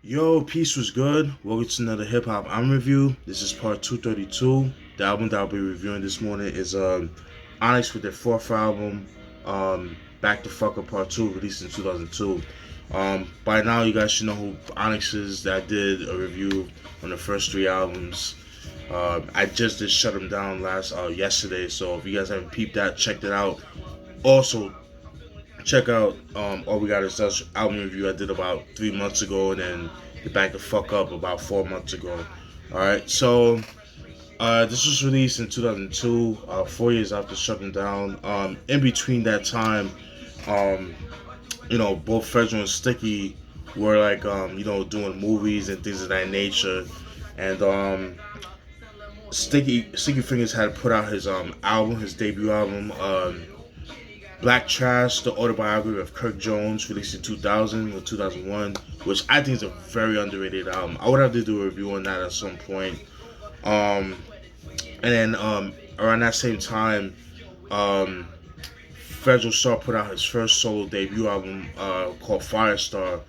Yo, peace was good. Welcome to another hip hop album review. This is part 232. The album that I'll be reviewing this morning is Onyx with their fourth album, Bacdafucup Part 2, released in 2002. By now, you guys should know who Onyx is. That I did a review on the first three albums. I just did shut them down yesterday, so if you guys haven't peeped that, checked it out. Also, check out All We Got Is Us album review I did about 3 months ago, and then the Back the Fuck Up about 4 months ago. Alright, so this was released in 2002, 4 years after shutting down. In between that time, um, both Federal and Sticky were like, doing movies and things of that nature. And Sticky Fingers had put out his album, his debut album, Black Trash, the autobiography of Kirk Jones, released in 2000 or 2001, which I think is a very underrated album. I would have to do a review on that at some point. And then around that same time, Federal Star put out his first solo debut album called Firestar,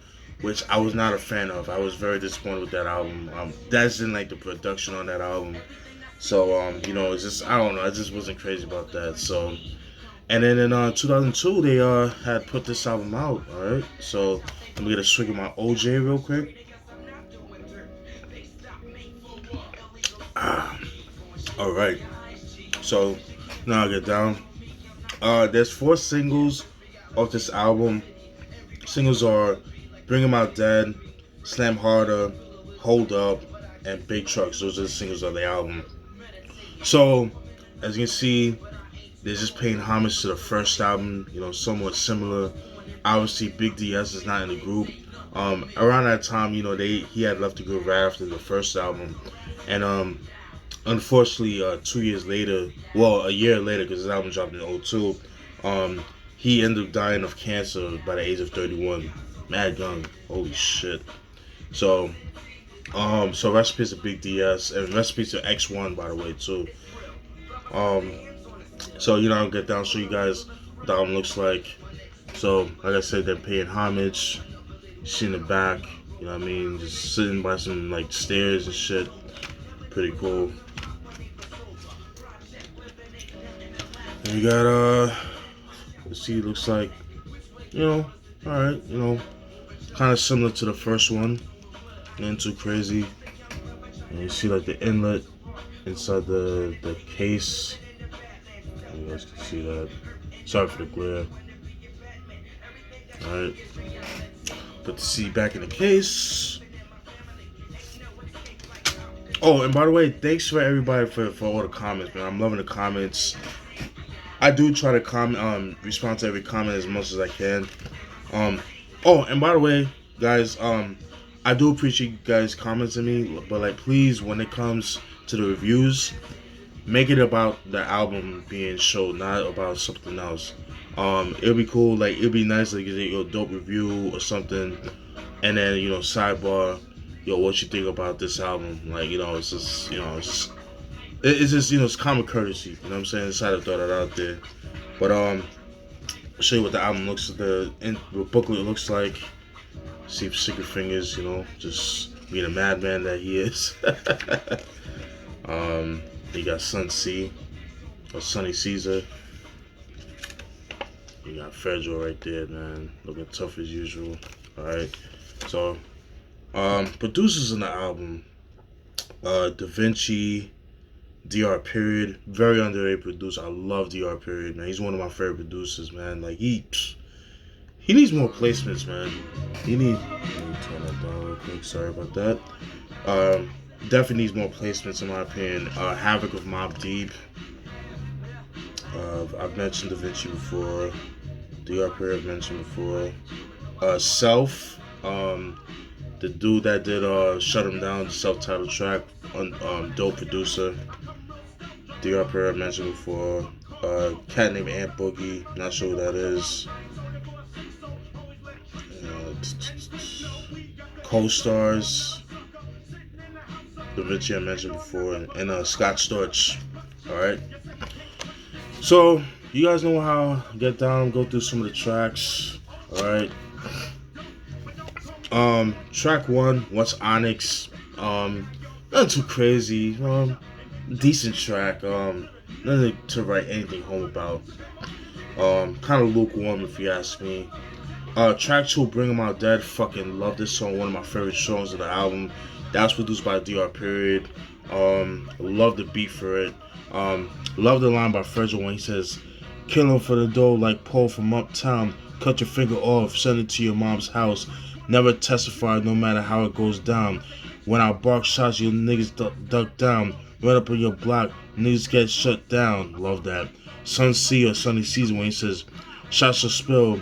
which I was not a fan of. I was very disappointed with that album. That's in like the production on that album. So it's just I don't know. I just wasn't crazy about that. So. And then in 2002, they had put this album out. All right, so let me get a swig of my OJ real quick. All right, so now I'll get down. There's 4 singles off this album. Singles are "Bring 'Em Out Dead," "Slam Harder," "Hold Up," and "Big Trucks." Those are the singles of the album. So as you can see, they're just paying homage to the first album, somewhat similar. Obviously, Big DS is not in the group. Around that time, he had left the group right after the first album, and unfortunately, 2 years later, well, a year later, because his album dropped in '02, he ended up dying of cancer by the age of 31. Mad young, holy shit. So, so recipes to Big DS and recipes to X1, by the way, too. So I'll get down, show you guys what the album looks like. So like I said, they're paying homage. You see in the back, you know what I mean, just sitting by some like stairs and shit. Pretty cool. And you got let's see, it looks like, alright, kind of similar to the first one. Nothing too crazy. And you see like the inlet inside the case. You guys can see that. Sorry for the glare. Alright. Put the CD back in the case. Oh, and by the way, thanks for everybody for all the comments, man. I'm loving the comments. I do try to respond to every comment as much as I can. Oh, and by the way, guys, I do appreciate you guys commenting me, but like, please, when it comes to the reviews, make it about the album being showed, not about something else. It'll be cool, like it'll be nice, like a dope review or something, and then sidebar, what you think about this album? Like it's just it's common courtesy. You know what I'm saying? I decided to throw that out there, but I'll show you what the album looks, the booklet looks like. See if Sticky Fingers, just being a madman that he is. You got Sun C, or Sunny Caesar. You got Federal right there, man. Looking tough as usual. Alright. So, producers on the album. Da Vinci, DR Period. Very underrated producer. I love DR Period, man. He's one of my favorite producers, man. Like, he needs more placements, man. Let me turn that down real quick. Sorry about that. Definitely needs more placements in my opinion. Havoc with Mobb Deep. I've mentioned Da Vinci before. DR Period I've mentioned before. Self. The dude that did Shut Him Down, the self-titled track. Dope producer. DR Period I mentioned before. Cat named Ant Boogie. Not sure who that is. Co-stars. Da Vinci I mentioned before, and Scott Storch. Alright. So, you guys know how I get down, go through some of the tracks. Alright. Track 1, What's Onyx? Nothing too crazy. Decent track. Nothing to write anything home about. Kind of lukewarm if you ask me. Track 2, Bring 'Em Out Dead. Fucking love this song. One of my favorite songs of the album. That was produced by DR Period. Love the beat for it. Love the line by Fredro when he says, "Kill him for the dough like Paul from Uptown. Cut your finger off, send it to your mom's house. Never testify no matter how it goes down. When I bark shots, you niggas duck down. Run up on your block, niggas get shut down." Love that. Sun Sea or Sunny Season when he says, "Shots will spill.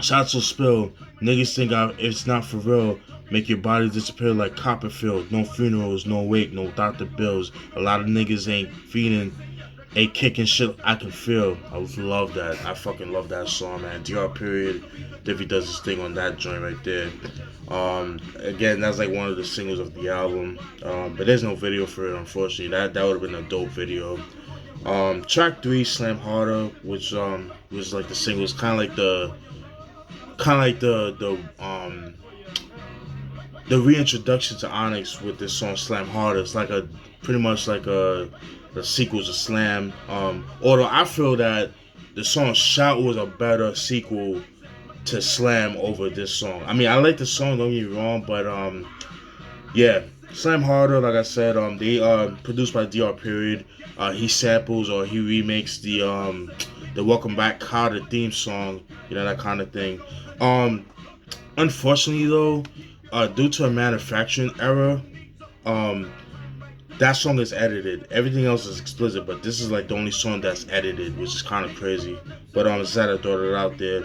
Shots will spill. Niggas think it's not for real. Make your body disappear like Copperfield. No funerals, no wake, no Dr. Bills. A lot of niggas ain't kicking shit I can feel." I love that. I fucking love that song, man. DR Period definitely does his thing on that joint right there. Again, that's like one of the singles of the album. But there's no video for it, unfortunately. That would have been a dope video. Track 3, Slam Harder, which was like the single. It's kind of like the reintroduction to Onyx with this song Slam Harder. It's like pretty much like a sequel to Slam. Although I feel that the song Shout was a better sequel to Slam over this song. I mean, I like the song, don't get me wrong, but yeah, Slam Harder, like I said, they produced by DR Period. He samples or he remakes the Welcome Back Carter theme song, you know, that kind of thing. Unfortunately though, due to a manufacturing error, that song is edited. Everything else is explicit, but this is like the only song that's edited, which is kind of crazy. But sad I throw it out there.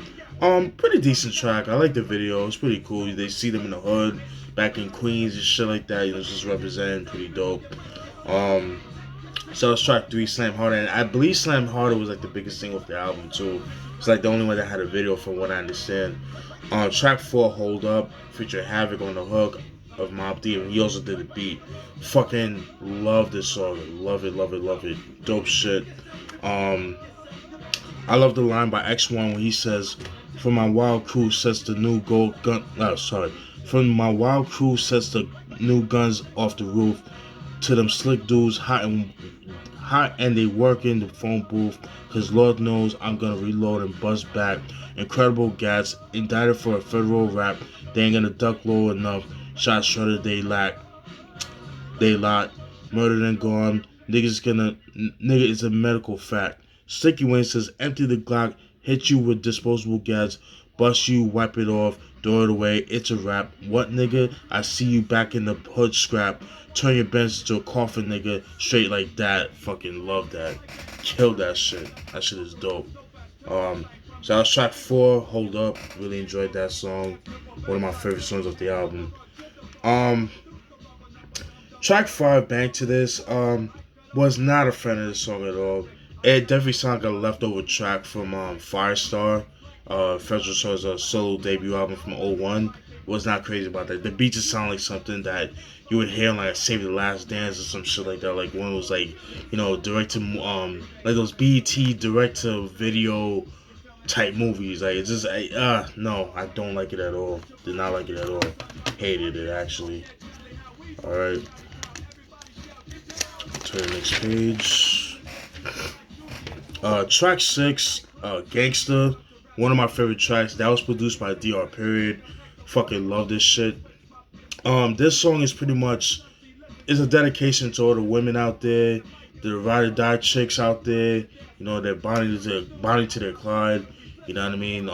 Pretty decent track. I like the video. It's pretty cool. They see them in the hood, back in Queens and shit like that. You know, just representing, pretty dope. So it's track 3, Slam Harder, and I believe Slam Harder was like the biggest single of the album too. It's like the only one that had a video, from what I understand. Track 4, Hold Up, featured Havoc on the hook of Mobb Deep, and he also did the beat. Fucking love this song. Love it, love it, love it. Dope shit. I love the line by X1 when he says, "From my wild crew sets the new gold gun." From my wild crew sets the new guns off the roof. To them slick dudes hot and they work in the phone booth. Cause Lord knows I'm gonna reload and bust back. Incredible gats indicted for a federal rap. They ain't gonna duck low enough. Shots shredded they lot. Murdered and gone. Nigga is a medical fact. Sticky Wayne says, "Empty the Glock, hit you with disposable gas, bust you, wipe it off, throw it away, it's a wrap. What nigga? I see you back in the hood scrap. Turn your bench into a coffin, nigga, straight like that." Fucking love that. Kill that shit. That shit is dope. So that was track 4, Hold Up. Really enjoyed that song. One of my favorite songs of the album. Track 5, Bang to This. Was not a fan of this song at all. It definitely sounded like a leftover track from Firestar. Fredro Starr's solo debut album from 01. Was not crazy about that. The beat just sound like something that you would hear on like a Save the Last Dance or some shit like that. Like one of those like, you know, direct to like those BET direct to video type movies. Like it's just no, I don't like it at all. Did not like it at all. Hated it actually. Alright. To the next page. Track 6, Gangsta. One of my favorite tracks. That was produced by DR Period. Fucking love this shit. This song is pretty much a dedication to all the women out there, the ride or die chicks out there. You know, they're body to their Clyde. You know what I mean?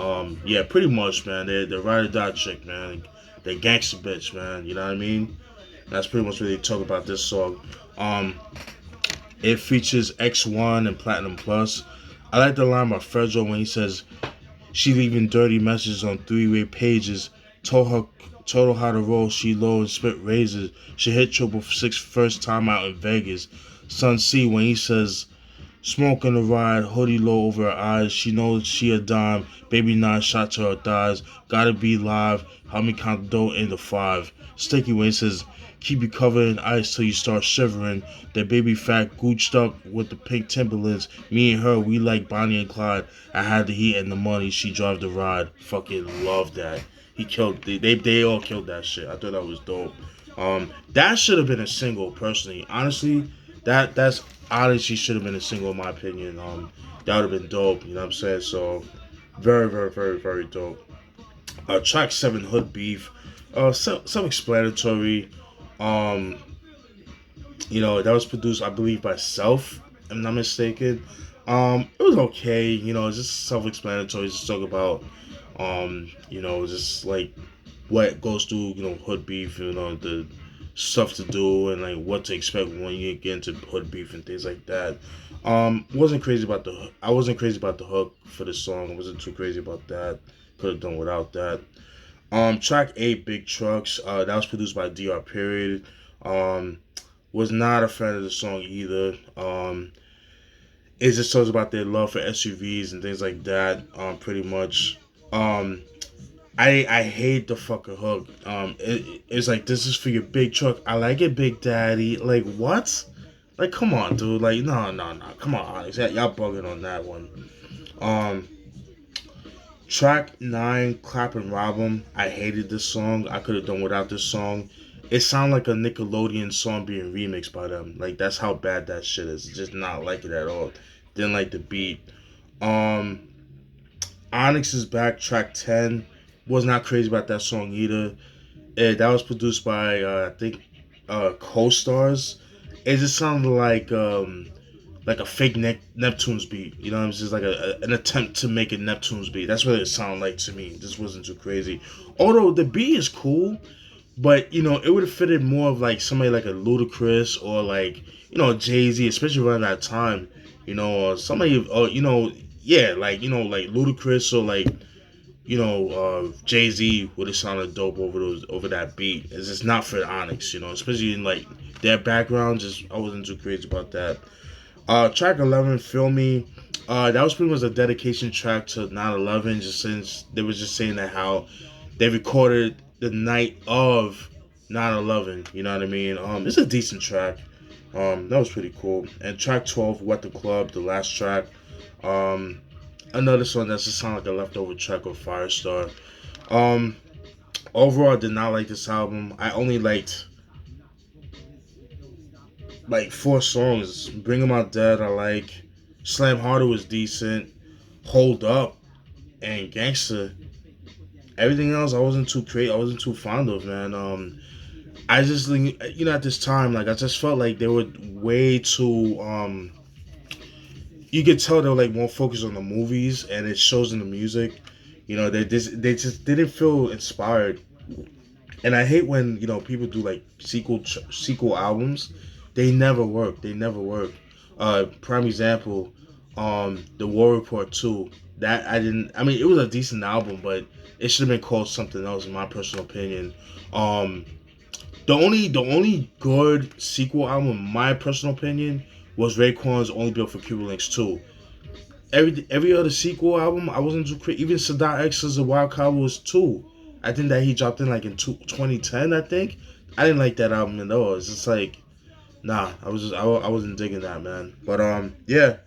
Yeah, pretty much, man. They're ride or die chick, man. They're gangster bitch, man. You know what I mean? That's pretty much what they talk about this song. It features X1 and Platinum Plus. I like the line by Fredro when he says, "She leaving dirty messages on 3-way pages. Told her how to roll. She low and spit razors. She hit triple 6 first time out in Vegas." Sun C when he says, "Smoke in the ride, hoodie low over her eyes. She knows she a dime. Baby 9 shot to her thighs. Gotta be live. Help me count the dough in the 5. Sticky when he says, "Keep you covered in ice till you start shivering. That baby fat gooched up with the pink Timberlands. Me and her, we like Bonnie and Clyde. I had the heat and the money. She drive the ride." Fucking love that. he killed. They all killed that shit. I thought that was dope. That should have been a single, personally. Honestly, that's honestly should have been a single in my opinion. That would have been dope. You know what I'm saying? So very, very, very, very dope. Track 7, Hood Beef. Self-explanatory. Um, that was produced, I believe, by Self. If I'm not mistaken. It was okay. It's just self-explanatory. Just talk about, just like what goes through, hood beef. The stuff to do and like what to expect when you get into hood beef and things like that. I wasn't crazy about the hook for the song. I wasn't too crazy about that. Could have done without that. Track 8, Big Trucks. That was produced by Dr. Period. Was not a fan of the song either. It just talks about their love for SUVs and things like that. Pretty much. I hate the fucking hook. It's like, this is for your big truck. I like it, Big Daddy. Like, what? Like, come on, dude. Like, no. Come on, Onyx. Y'all bugging on that one. Track 9, Clap and Rob 'em. I hated this song. I could have done without this song. It sounded like a Nickelodeon song being remixed by them. Like, that's how bad that shit is. Just not like it at all. Didn't like the beat. Onyx is back, track 10. Was not crazy about that song either. That was produced by, I think, Co-Stars. It just sounded like a fake Neptune's beat. It's just like an attempt to make a Neptune's beat. That's what it sounded like to me. This wasn't too crazy. Although the beat is cool, but it would have fitted more of like somebody like a Ludacris or like Jay-Z, especially around that time. Or somebody, yeah, like like Ludacris or like Jay-Z would have sounded dope over that beat. It's just not for Onyx, especially in like their background. Just I wasn't too crazy about that. Track 11, Feel Me. That was pretty much a dedication track to 9/11. Just since they was just saying that how they recorded the night of 9/11. You know what I mean? It's a decent track. That was pretty cool. And track 12, Wet the Club, the last track. Another song that's just sound like a leftover track of Firestar. Overall, I did not like this album. I only liked like 4 songs. Bring 'Em Out Dead, I like. Slam Harder was decent. Hold Up and Gangsta. Everything else I wasn't too crazy. I wasn't too fond of, man. I just at this time, like I just felt like they were way too you could tell they were like more focused on the movies, and it shows in the music. They just didn't feel inspired, and I hate when people do like sequel albums. They never work. They never work. Prime example, the War Report 2. That I didn't. I mean, it was a decent album, but it should have been called something else, in my personal opinion. The only good sequel album, in my personal opinion, was Raekwon's Only Built for Cuban Links 2. Every other sequel album, I wasn't too crazy. Even Sadat X's The Wild Cowboys 2. I think that he dropped in like in 2010, I think. I didn't like that album at all. It's just like, nah, I wasn't digging that, man. But yeah,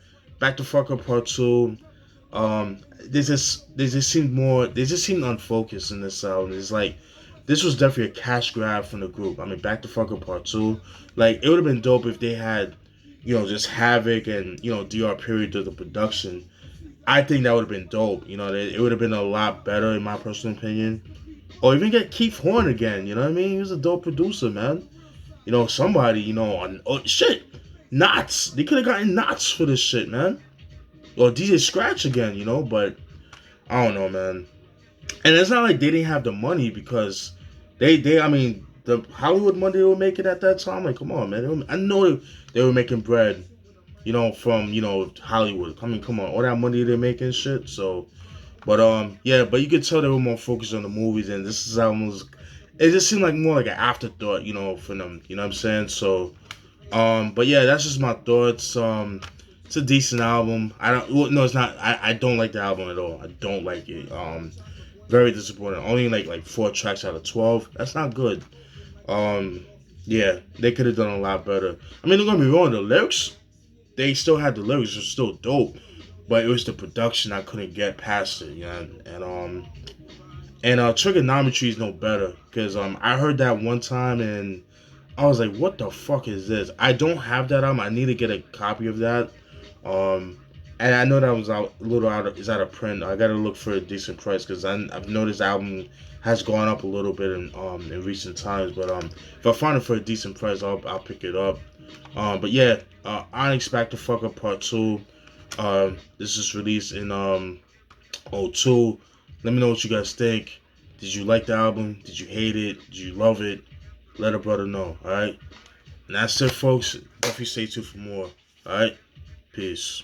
Bacdafucup Part 2. They just seemed unfocused in this album. It's like, this was definitely a cash grab from the group. I mean, Bacdafucup Part 2. Like, it would have been dope if they had, just Havoc and, DR Period do the production. I think that would have been dope. It would have been a lot better, in my personal opinion. Or even get Keith Horn again, you know what I mean? He was a dope producer, man. Somebody, shit. Knots. They could have gotten Knots for this shit, man. Or DJ Scratch again, but I don't know, man. And it's not like they didn't have the money, because I mean, the Hollywood money they were making at that time, like, come on, man. I know they were making bread, from, Hollywood. I mean, come on, all that money they're making, shit. So, but yeah, but you could tell they were more focused on the movies, and this is almost, it just seemed like more like an afterthought, for them. You know what I'm saying? So, but yeah, that's just my thoughts. It's a decent album. No, it's not. I don't like the album at all. I don't like it. Very disappointing. Only like 4 tracks out of 12. That's not good. Yeah, they could have done a lot better. I mean, don't get me wrong. The lyrics, they still had the lyrics. It was still dope, but it was the production I couldn't get past it. And And trigonometry is no better because I heard that one time and I was like, what the fuck is this? I don't have that album. I need to get a copy of that. Um, and I know that was out a little is out of print. I gotta look for a decent price because I've noticed the album has gone up a little bit in recent times. But if I find it for a decent price, I'll pick it up. But yeah, Onyx Bacdafucup Part 2. This is released in '02. Let me know what you guys think. Did you like the album? Did you hate it? Did you love it? Let a brother know. All right. And that's it, folks. Definitely stay tuned for more. All right. Peace.